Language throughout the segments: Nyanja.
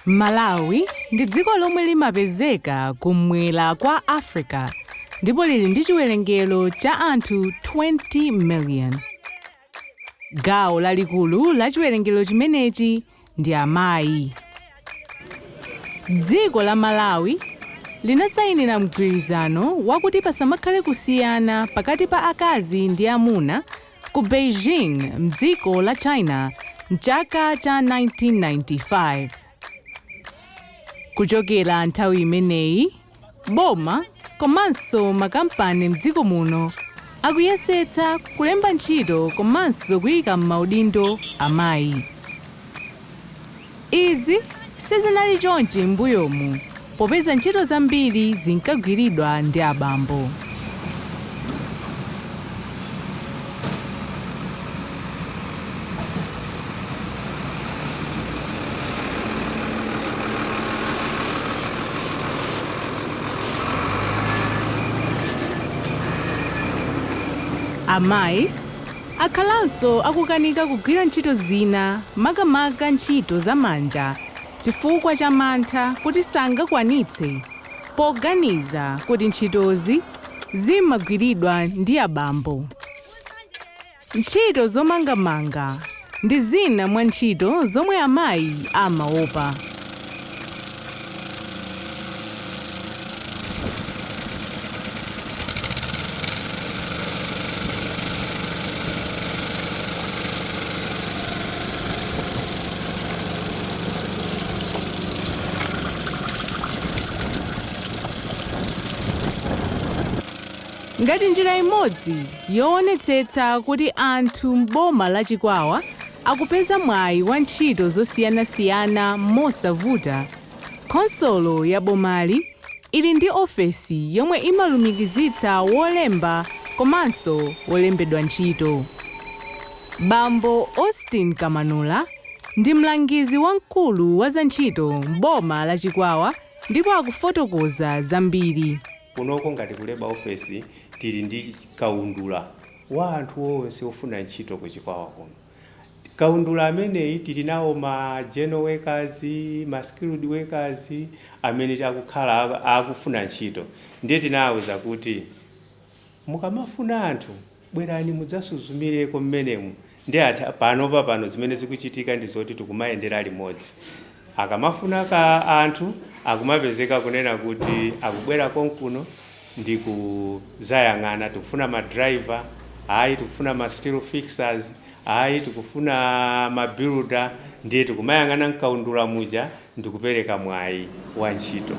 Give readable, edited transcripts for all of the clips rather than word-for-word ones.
Malawi ndi dziko lomwe limapezeka kumwera kwa Africa ndipo lili ndi chiwerengero cha anthu 20 million. Gawo lalikulu la chiwerengero chimenechi ndi Amayi. Dziko la Malawi linasayinira mgwirizano wakuti pasamakhale kusiyana pakati pa akazi ndi amuna ku Beijing mdziko la China mchaka cha 1995. Kuchokera nthawi imeneyi, boma komanso makampani mdziko muno akuyesetsa kulemba ntchito komanso kuyika m'maudindo amayi. Izi sizinali chonchi m'mbuyomu popeza ntchito zambiri zinkagwiridwa ndi abambo. Amayi akhalanso akukanika kugwira ntchito zina makamaka ntchito zamanja chifukwa cha mantha kuti sangakwanitse poganiza kuti ntchitozi zimagwiridwa ndi abambo. Ntchito zomangamanga ndi zina mwa ntchito zomwe amayi amaopa. Ngati njira imodzi yoonetsetsa kuti anthu m'boma la Chikwawa akupeza mwayi wa ntchito zosiyanasiyana mosavuta, khonsolo ya bomali ili ndi ofesi yomwe imalumikizitsa wolemba komanso wolembedwa ntchito. Bambo Austin Kamanula ndi mlangizi wamkulu wa za ntchito m'boma la Chikwawa ndipo akufotokoza zambiri. Kunoko ngati kuleba ofesi tili ndi kaundula wa anthu onse ofuna ntchito ku Chikwawa kuno. Kaundula ameneyi tili nawo ma general workers, ma skilled workers amene akukhala akufuna ntchito. Ndiye tinawuza kuti mukamafuna anthu bwerani mudzasuzumireko mmenemu. Ndiye pano zimene zikuchitika ndi zoti tikumayendera limodzi. Akamafuna ka anthu akumapezeka kunena kuti akubwera konkuno ndi kuzayang'ana tikufuna ma driver, ayi tikufuna ma steel fixers, ayi tikufuna ma builder, ndiye tikumayang'ana mkaundula muja ndikupereka mwayi wa ntchito.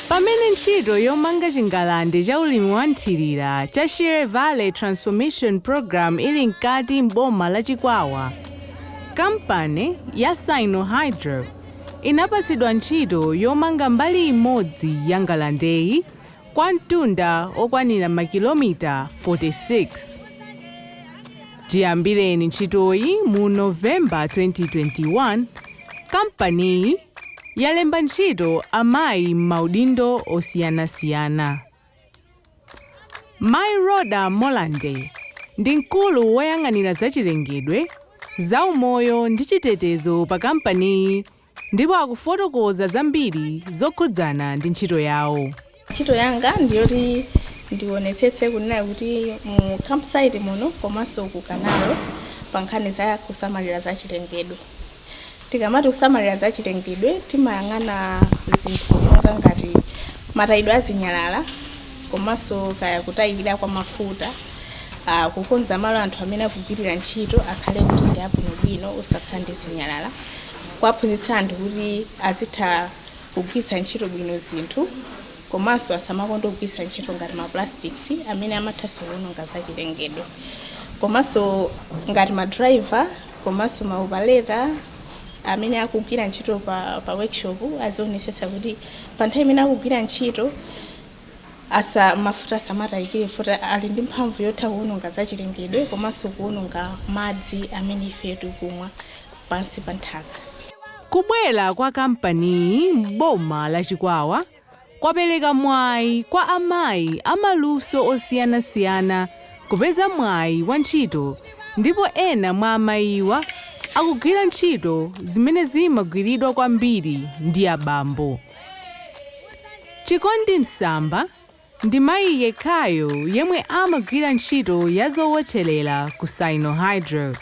Pamene ntchito yomanga chingalande cha ulimi wa nthirira cha Shire Valley Transformation Program ili mkati m'boma la Chikwawa, kampani ya Sinohydro inapatsidwa ntchito yomanga mbali imodzi ya ngalandeyi kwa mtunda okwanira makilomita 46. Tiyambireni ntchitoyi mu November 2021, kampaniyi yalemba ntchito amayi m'maudindo osiyanasiyana. Mayi Rhoda Molande ndi mkulu woyang'anira zachilengedwe, zaumoyo ndi chitetezo pa kampaniyi ndipo akufotokoza zambiri zokhudzana ndi ntchito yawo. Ntchito yanga ndiyoti ndionetsetse kunena kuti mu campsite muno komanso ku canal pa nkhani za kusamalira zachilengedwe. Tikamati kusamalira zachilengedwe timayang'ana zinthu monga ngati matayidwe azinyalala komanso kaya kutayikira kwa mafuta, kukonza malo anthu amene akugwirira ntchito akhale kuti ndi abwinobwino osakhala ndi zinyalala, kuwaphunzitsa anthu kuti azitha kugwiritsa ntchito bwino zinthu komanso asamakonda kugwiritsa ntchito ngati ma plastics amene amatha kuwononga zachilengedwe, komanso ngati ma driver komanso ma operator amene akugwira ntchito pa workshop azionetsetsa kuti pa nthawi imene akugwira ntchito mafuta asamatayikire futa ali ndi mphamvu yotha kuwononga zachilengedwe komanso kuwononga madzi amene ife tikumwa pansi pa nthaka. Kubwera kwa kampani m'boma la Chikwawa kwapereka mwayi kwa amayi amaluso osiyanasiyana kupeza mwayi wa ntchito, ndipo ena mwa amayiwa akugwira ntchito zimene zimagwiridwa kwambiri ndi abambo. Chikondi Msamba ndi mayi yekhayo yemwe amagwira ntchito ya zowotcherera ku Sinohydro.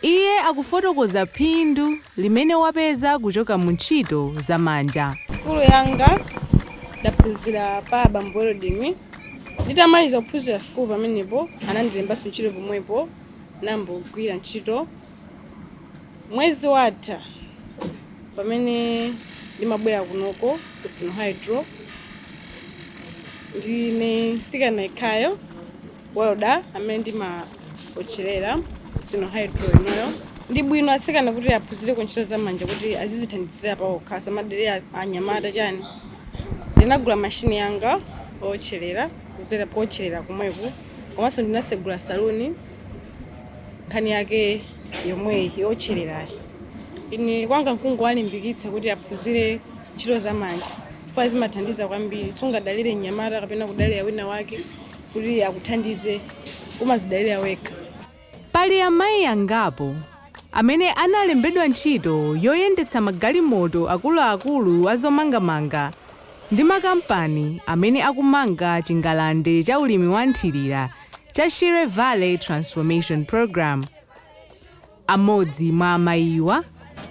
Iye akufotokoza phindu limene wapeza kuchoka mu ntchito za manja. Skulu yanga ndaphunzira pa abambo welding. Nditamaliza kuphunzira skulu pamenepo anandilembanso ntchito pomwepo nambogwira ntchito. Mwezi watha pamene ndimabwera kunoko ku Sinohydro ndine sikana yekhayo welder amene ndimawotcherera Sinohydro inoyo. Ndi bwino asikana kuti aphunzire ku ntchito za manja kuti azizithandizira pa okha asamadere anyamata chani. Ndinagula mashini yanga owotcherera kuzera kuwotcherera kumwepo, komanso ndinasegula saluni nkhani yake yomwe yowotchererayi. Ine kwanga mkungu walimbikitsa kuti aphunzire ntchito za manja chifukwa zimathandiza kwambiri, sungadalire nyamata kapena kudalira wina wake kuti akuthandize, umazidalira wekha. Pali amayi angapo amene analembedwa ntchito yoyendetsa magalimoto akuluakulu a Zomangamanga ndi makampani amene akumanga chingalande cha ulimi wa nthirira cha Shire Valley Transformation Program. Amodzi mwa amayiwa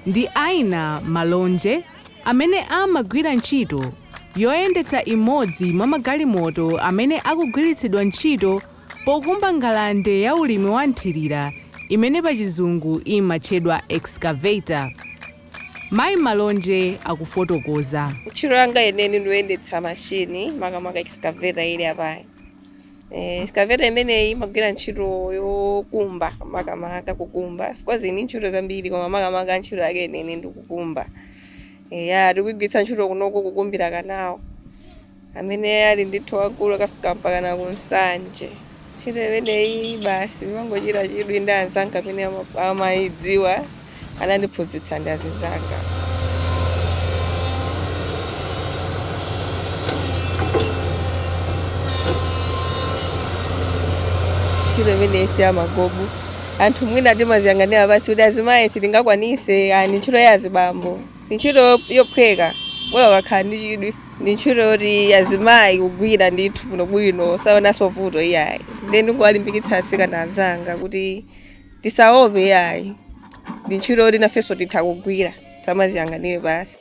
ndi Aina Malonje amene amagwira ntchito yoyendetsa imodzi mwa magalimoto amene akugwiritsidwa ntchito pokumba ngalande ya ulimi wa nthirira imene pa chizungu imatchedwa excavator. Mayi Malonje akufotokoza. Ntchito yanga yeneni ndiyendetsa mashini makamaka excavator ili apayi. Excavator imeneyi imagwira ntchito yokumba makamaka kukumba. Of course ni ntchito zambiri koma makamaka ntchito yake yeneni ndikukumba. Tikugwiritsa ntchito kunoko kukumbira kanawo amene ali ndithu akulu akafika mpaka na kunsanje. Ntchito imeneyi basi mangochita chidwi ndi anzanga amene amayidziwa anandiphunzitsa ndi azizanga. Ntchito imeneyi si amagobu. Anthu mwina timaziyang'anira basi kuti azimayi sitingakwanise, ani ntchito ya azibambo. Ntchito yophweka bora wakhala ndi chidwi. Ndi ntchito yoti azimayi kugwira ndithu bwinobwino saonanso vuto iyayi. Ndi ndikuwalimbikitsa asikana anzanga kuti tisaope iyayi. Ndi ntchito yoti nafenso titha kugwira samaziyang'anire basi.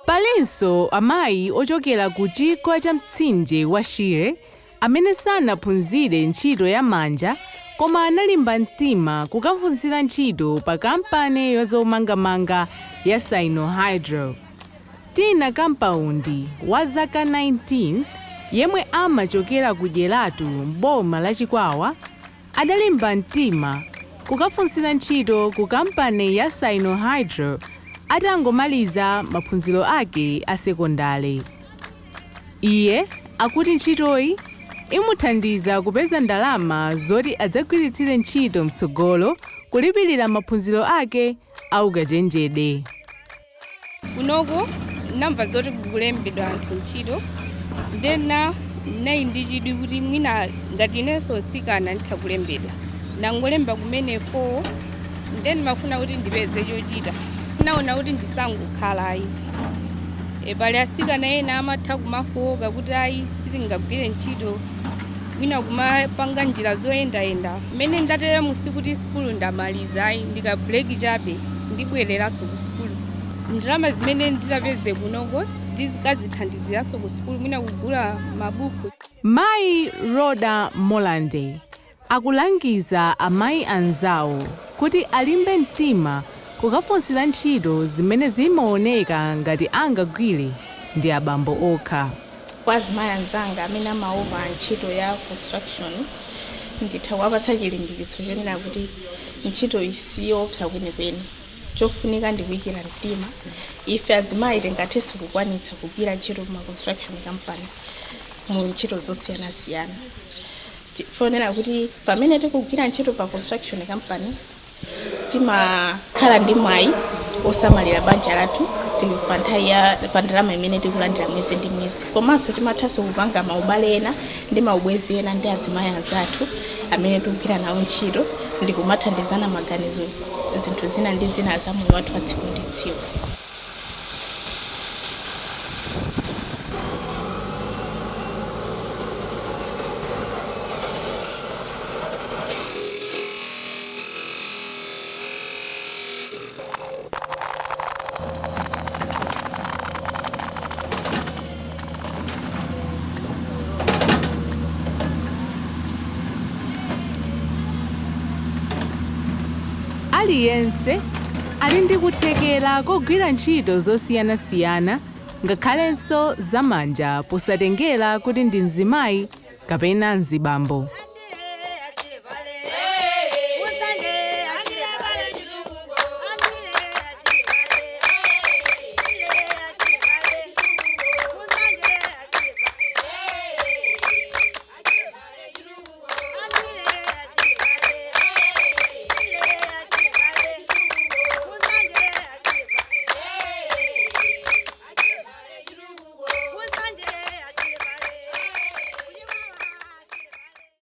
Palinso amayi ochokera ku chigwa cha mtsinje wa Shire amene sanaphunzire ntchito ya manja koma analimba mtima kukaphunzira ntchito pa kampani yozomangamanga ya Sinohydro. Tina Kampaundi wa zaka 19 yemwe amachokera ku Dyeratu m'boma la Chikwawa adalimba mtima kukaphunzira ntchito ku kampani ya Sinohydro atangomaliza maphunziro ake a sekondale. Iye akuti ntchitoyi imuthandiza kupeza ndalama zoti adzagwiritsire ntchito mtsogolo kulipirira maphunziro ake aukachenjede. Kunoko namva zoti kulembedwa anthu ntchito ndena nayi ndi chidwi kuti mwina ngati inenso sikana nditha kulembedwa nangolemba kumeneko ndeni mafuna kuti ndipeze chochita naona kuti ndisangokhala ayi. Pali asikana ena amatha kumafoka kuti ayi sitingagwire ntchito mwina kumapanga njira zoyendayenda. Mmene ndatere musi kuti skulu ndamaliza ayi ndikabuleki chabe ndibwereranso ku skulu. Ndalama zimene nditapeze kunoko ndizikazithandiziraso ku skulu mwina kugula mabuku. Mayi Roda Molande akulangiza amayi anzawo kuti alimbe mtima kukaphunzira ntchito zimene zimaoneka ngati angagwire ndi abambo okha. kwa azimayi anzanga amene amaopa ntchito ya construction nditha kuwapatsa chilimbikitso chonena kuti ntchito isiyoopsa kwenikweni. Chofunika ndi kuyikira mtima. Ife azimayi tingathenso kukwanitsa kugwira ntchito ma construction company mu ntchito zosiyanasiyana. Fonera kuti pamene tikugwira ntchito pa construction company timakhala ndi mwayi osamalira banja lathu pa ndalama imene tikulandira mwezi ndi mwezi. Komanso timathanso kupanga maubale ena ndi maubwezi ena ndi azimayi anzathu amene tikugwira nawo ntchito ndi kumathandizana maganizo zinthu zina ndi zina za moyo wathu wa tsiku ndi tsiku. Aliyense ali ndi kuthekera kogwira ntchito zosiyanasiyana ngakhalenso zamanja posatengera kuti ndi mzimayi kapena mzibambo.